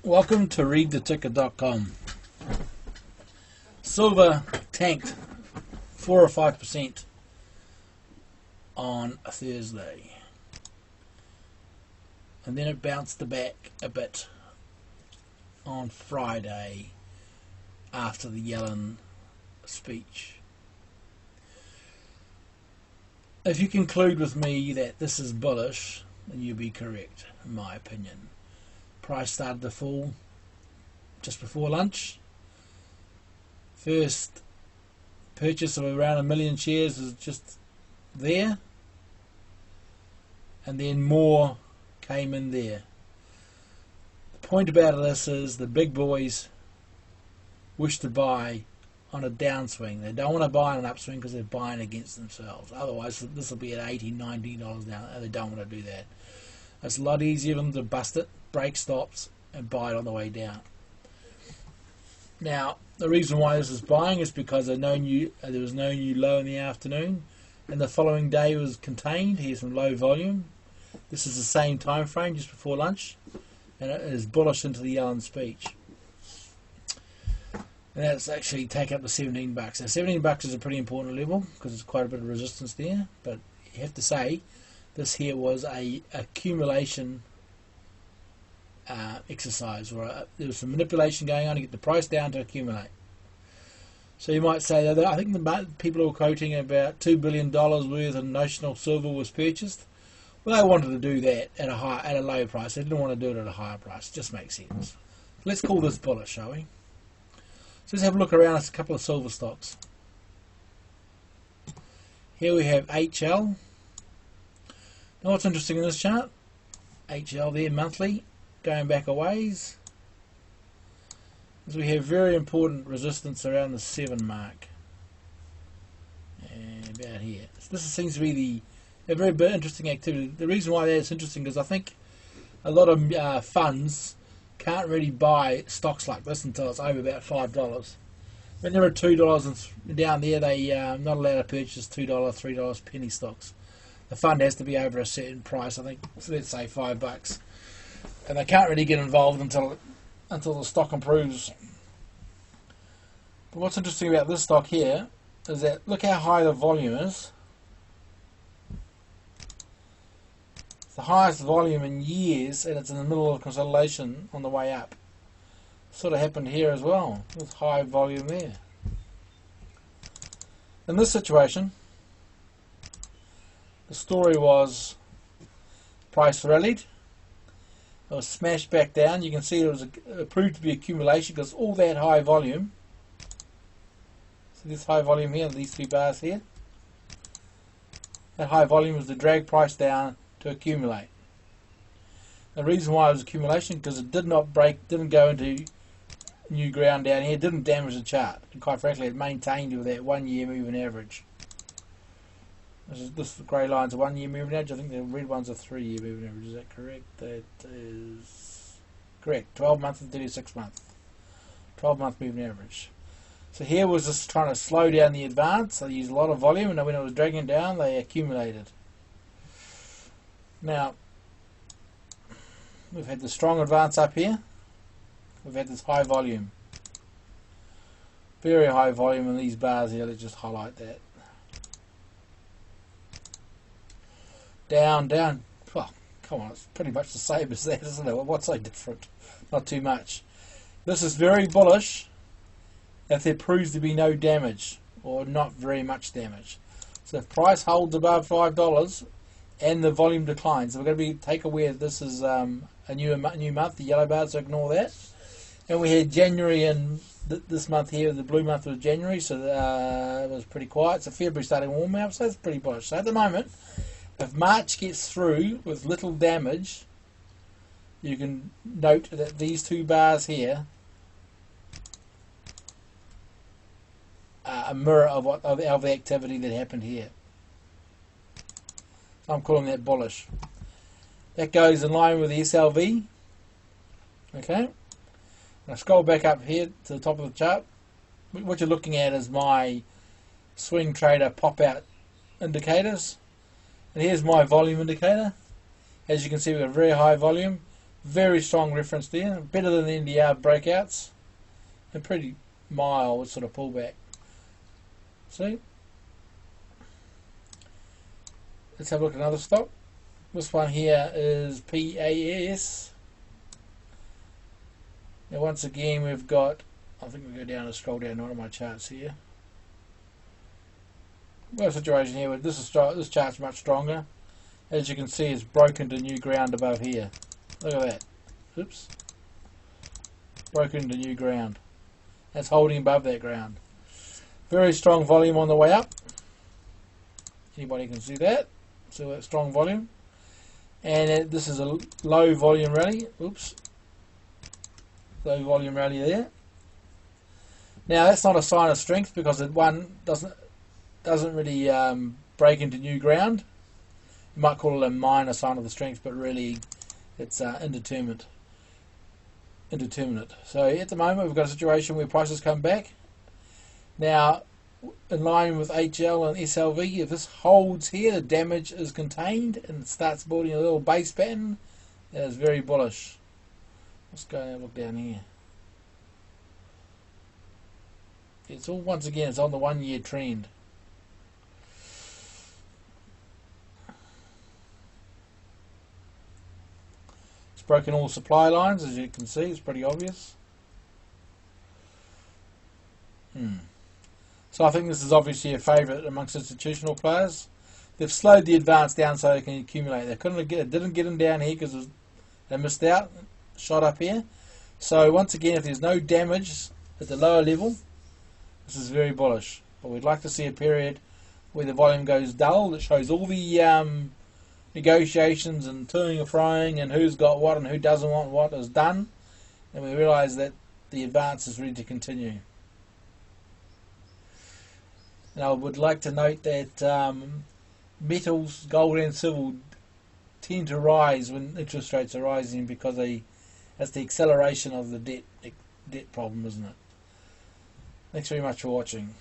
Welcome to readtheticker.com. Silver tanked 4 or 5% on a Thursday, and then it bounced back a bit on Friday after the Yellen speech. If you conclude with me that this is bullish, then you'll be correct, in my opinion. Price started to fall just before lunch. First purchase of around 1 million shares was just there, and then more came in there. The point about this is the big boys wish to buy on a downswing. They don't want to buy on an upswing because they're buying against themselves. Otherwise this will be at $80, $90 down. They don't want to do that. It's a lot easier for them to bust it, break stops, and buy it on the way down. Now, the reason why this is buying is because there was no new low in the afternoon, and the following day was contained. Here's some low volume. This is the same time frame, just before lunch, and it is bullish into the Yellen speech. And that's actually taken up to $17. Now, $17 is a pretty important level because there's quite a bit of resistance there, but you have to say this here was a accumulation exercise, or there was some manipulation going on to get the price down to accumulate. So you might say that I think the people are quoting about $2 billion worth of notional silver was purchased. Well, they wanted to do that at a low price. They didn't want to do it at a higher price. It just makes sense. Let's call this bullish, shall we? So let's have a look around at a couple of silver stocks. Here we have HL. Now what's interesting in this chart? HL there monthly, going back a ways, is we have very important resistance around the 7 mark, and about here. So this seems to be a very interesting activity. The reason why that's interesting is I think a lot of funds can't really buy stocks like this until it's over about $5. When they're at $2 and down there, they not allowed to purchase $2, $3 penny stocks. The fund has to be over a certain price, I think, so let's say $5, and they can't really get involved until the stock improves. But what's interesting about this stock here is that look how high the volume is. It's the highest volume in years, and it's in the middle of consolidation on the way up. Sort of happened here as well. There's high volume there. In this situation, the story was price rallied. It was smashed back down. You can see it proved to be accumulation because all that high volume. So this high volume here, these 3 bars here. That high volume was to drag price down to accumulate. The reason why it was accumulation because it did not break, didn't go into new ground down here, didn't damage the chart. And quite frankly, it maintained with that 1 year moving average. This grey line's a 1 year moving average. I think the red one's a 3 year moving average. Is that correct? That is correct. 12 months and 36 months. 12 month moving average. So here was just trying to slow down the advance. They used a lot of volume, and when it was dragging down, they accumulated. Now, we've had the strong advance up here. We've had this high volume. Very high volume in these bars here. Let's just highlight that. Down, down. Well, come on, it's pretty much the same as that, isn't it? What's so different? Not too much. This is very bullish if there proves to be no damage, or not very much damage. So if price holds above $5 and the volume declines, we're going to take aware that this is a new month, the yellow bar, so ignore that. And we had January, and this month here, the blue month was January, so it was pretty quiet. So February starting to warm up, so it's pretty bullish. So at the moment, if March gets through with little damage, you can note that these 2 bars here are a mirror of the activity that happened here. So I'm calling that bullish. That goes in line with the SLV. Okay. Now scroll back up here to the top of the chart. What you're looking at is my swing trader pop-out indicators. And here's my volume indicator. As you can see, we've got very high volume. Very strong reference there, better than the NDR breakouts, and pretty mild sort of pullback. See? Let's have a look at another stock. This one here is PAS. Now once again we've got, I think we go down and scroll down one of my charts here. We've got a situation here where this chart's much stronger. As you can see, it's broken to new ground above here. Look at that. Oops. Broken to new ground. That's holding above that ground. Very strong volume on the way up. Anybody can see that. See that strong volume. And this is a low volume rally. Oops. Low volume rally there. Now that's not a sign of strength because it doesn't really break into new ground. You might call it a minor sign of the strength, but really it's indeterminate. So at the moment we've got a situation where prices come back. Now in line with HL and SLV, if this holds here, the damage is contained and it starts building a little base pattern. That is very bullish. Let's go and look down here. It's all, once again, it's on the 1 year trend. It's broken all supply lines, as you can see. It's pretty obvious. So I think this is obviously a favourite amongst institutional players. They've slowed the advance down so they can accumulate. They didn't get them down here because they missed out, shot up here. So once again, if there's no damage at the lower level, this is very bullish. But we'd like to see a period where the volume goes dull, that shows all the negotiations and toing and froing and who's got what and who doesn't want what is done, and we realise that the advance is ready to continue. And I would like to note that metals, gold and silver, tend to rise when interest rates are rising because that's the acceleration of the debt problem, isn't it? Thanks very much for watching.